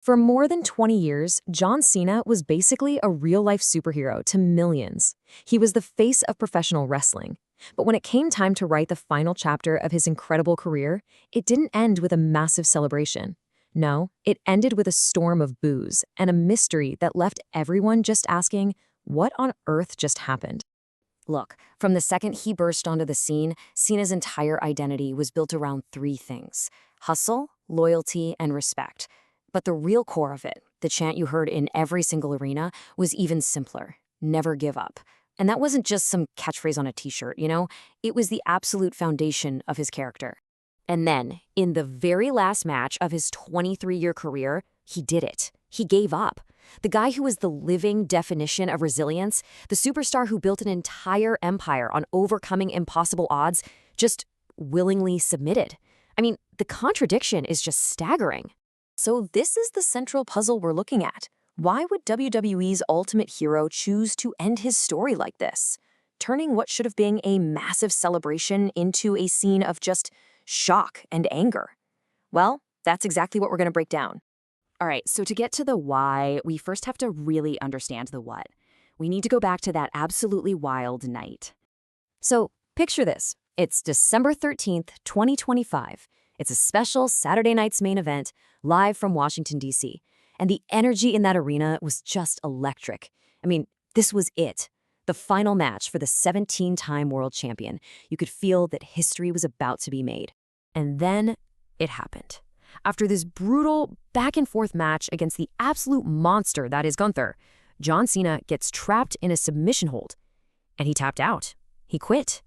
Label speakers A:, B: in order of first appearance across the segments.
A: For more than 20 years, John Cena was basically a real-life superhero to millions. He was the face of professional wrestling. But when it came time to write the final chapter of his incredible career, it didn't end with a massive celebration. No, it ended with a storm of boos and a mystery that left everyone just asking, what on earth just happened? Look, from the second he burst onto the scene, Cena's entire identity was built around three things: hustle, loyalty, and respect. But the real core of it, the chant you heard in every single arena, was even simpler: never give up. And that wasn't just some catchphrase on a t-shirt, It was the absolute foundation of his character. And then, in the very last match of his 23-year career, he did it. He gave up. The guy who was the living definition of resilience, the superstar who built an entire empire on overcoming impossible odds, just willingly submitted. I mean, the contradiction is just staggering. So this is the central puzzle we're looking at. Why would WWE's ultimate hero choose to end his story like this, turning what should have been a massive celebration into a scene of just shock and anger? Well, that's exactly what we're going to break down.
B: All right, so to get to the why, we first have to really understand the what. We need to go back to that absolutely wild night.
A: So picture this. It's December 13th, 2025. It's a special Saturday night's main event, live from Washington, D.C. And the energy in that arena was just electric. I mean, this was it. The final match for the 17-time world champion. You could feel that history was about to be made. And then it happened. After this brutal back-and-forth match against the absolute monster that is Gunther, John Cena gets trapped in a submission hold. And he tapped out. He quit.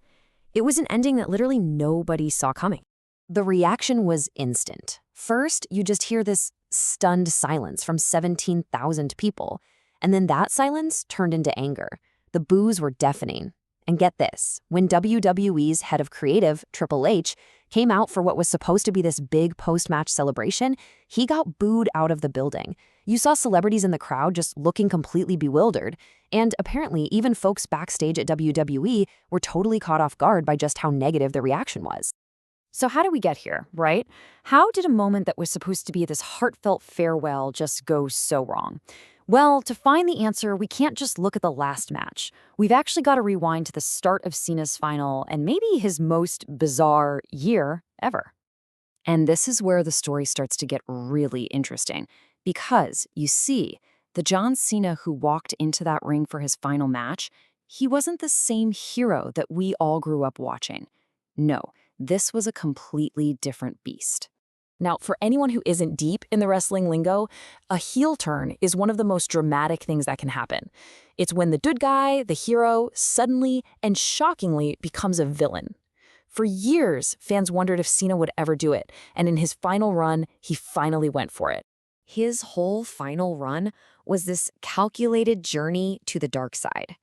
A: It was an ending that literally nobody saw coming. The reaction was instant. First, you just hear this stunned silence from 17,000 people. And then that silence turned into anger. The boos were deafening. And get this, when WWE's head of creative, Triple H, came out for what was supposed to be this big post-match celebration, he got booed out of the building. You saw celebrities in the crowd just looking completely bewildered. And apparently, even folks backstage at WWE were totally caught off guard by just how negative the reaction was. So how did we get here, right? How did a moment that was supposed to be this heartfelt farewell just go so wrong? Well, to find the answer, we can't just look at the last match. We've actually got to rewind to the start of Cena's final and maybe his most bizarre year ever. And this is where the story starts to get really interesting. Because, you see, the John Cena who walked into that ring for his final match, he wasn't the same hero that we all grew up watching. No, this was a completely different beast. Now, for anyone who isn't deep in the wrestling lingo, a heel turn is one of the most dramatic things that can happen. It's when the good guy, the hero, suddenly and shockingly becomes a villain. For years, fans wondered if Cena would ever do it, and in his final run, he finally went for it. His whole final run was this calculated journey to the dark side.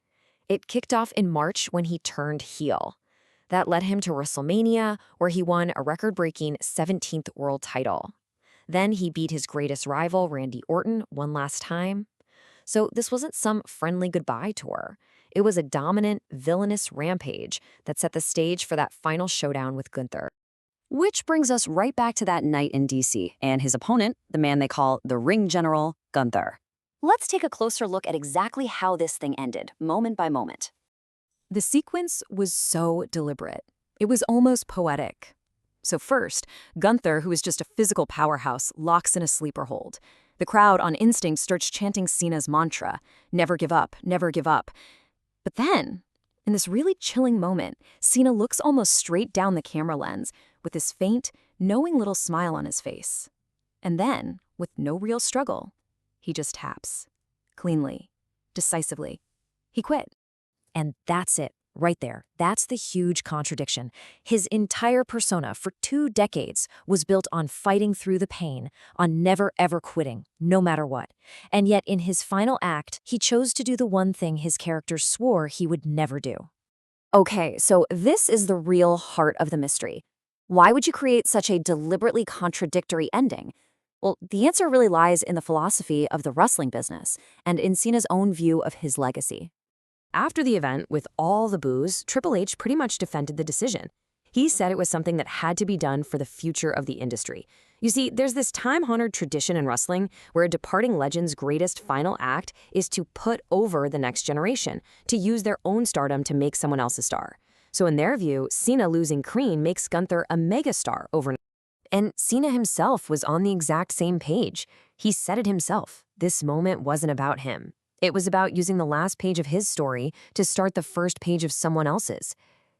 A: It kicked off in March when he turned heel. That led him to WrestleMania, where he won a record-breaking 17th world title. Then he beat his greatest rival, Randy Orton, one last time. So this wasn't some friendly goodbye tour. It was a dominant, villainous rampage that set the stage for that final showdown with Gunther. Which brings us right back to that night in DC and his opponent, the man they call the Ring General, Gunther. Let's take a closer look at exactly how this thing ended, moment by moment. The sequence was so deliberate. It was almost poetic. So first, Gunther, who is just a physical powerhouse, locks in a sleeper hold. The crowd on instinct starts chanting Cena's mantra, never give up, never give up. But then, in this really chilling moment, Cena looks almost straight down the camera lens with this faint, knowing little smile on his face. And then, with no real struggle, he just taps. Cleanly. Decisively. He quit. And that's it, right there. That's the huge contradiction. His entire persona for 2 decades was built on fighting through the pain, on never ever quitting, no matter what. And yet in his final act, he chose to do the one thing his character swore he would never do. Okay, so this is the real heart of the mystery. Why would you create such a deliberately contradictory ending? Well, the answer really lies in the philosophy of the wrestling business and in Cena's own view of his legacy. After the event, with all the boos, Triple H pretty much defended the decision. He said it was something that had to be done for the future of the industry. You see, there's this time-honored tradition in wrestling where a departing legend's greatest final act is to put over the next generation, to use their own stardom to make someone else a star. So in their view, Cena losing Crean makes Gunther a megastar overnight. And Cena himself was on the exact same page. He said it himself. This moment wasn't about him. It was about using the last page of his story to start the first page of someone else's.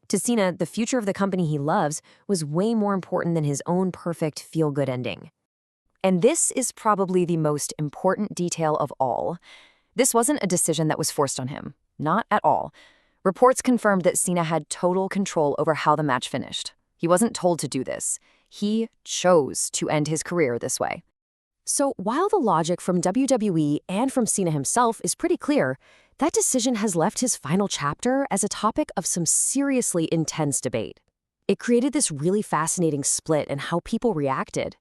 A: To Cena, the future of the company he loves was way more important than his own perfect feel-good ending. And this is probably the most important detail of all. This wasn't a decision that was forced on him. Not at all. Reports confirmed that Cena had total control over how the match finished. He wasn't told to do this. He chose to end his career this way. So while the logic from WWE and from Cena himself is pretty clear, that decision has left his final chapter as a topic of some seriously intense debate. It created this really fascinating split in how people reacted.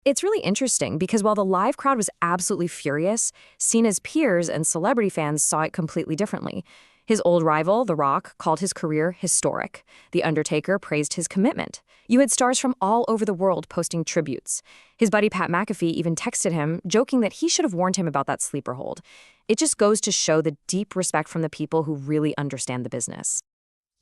A: It's really interesting because while the live crowd was absolutely furious, Cena's peers and celebrity fans saw it completely differently. His old rival, The Rock, called his career historic. The Undertaker praised his commitment. You had stars from all over the world posting tributes. His buddy Pat McAfee even texted him, joking that he should have warned him about that sleeper hold. It just goes to show the deep respect from the people who really understand the business.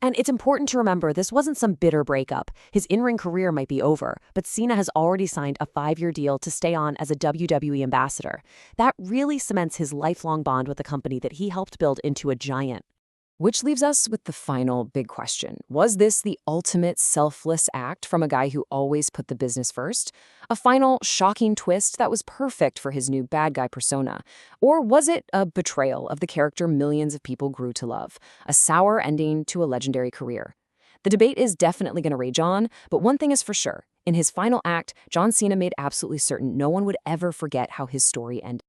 A: And it's important to remember this wasn't some bitter breakup. His in-ring career might be over, but Cena has already signed a 5-year deal to stay on as a WWE ambassador. That really cements his lifelong bond with the company that he helped build into a giant. Which leaves us with the final big question. Was this the ultimate selfless act from a guy who always put the business first? A final, shocking twist that was perfect for his new bad guy persona? Or was it a betrayal of the character millions of people grew to love? A sour ending to a legendary career? The debate is definitely going to rage on, but one thing is for sure. In his final act, John Cena made absolutely certain no one would ever forget how his story ended.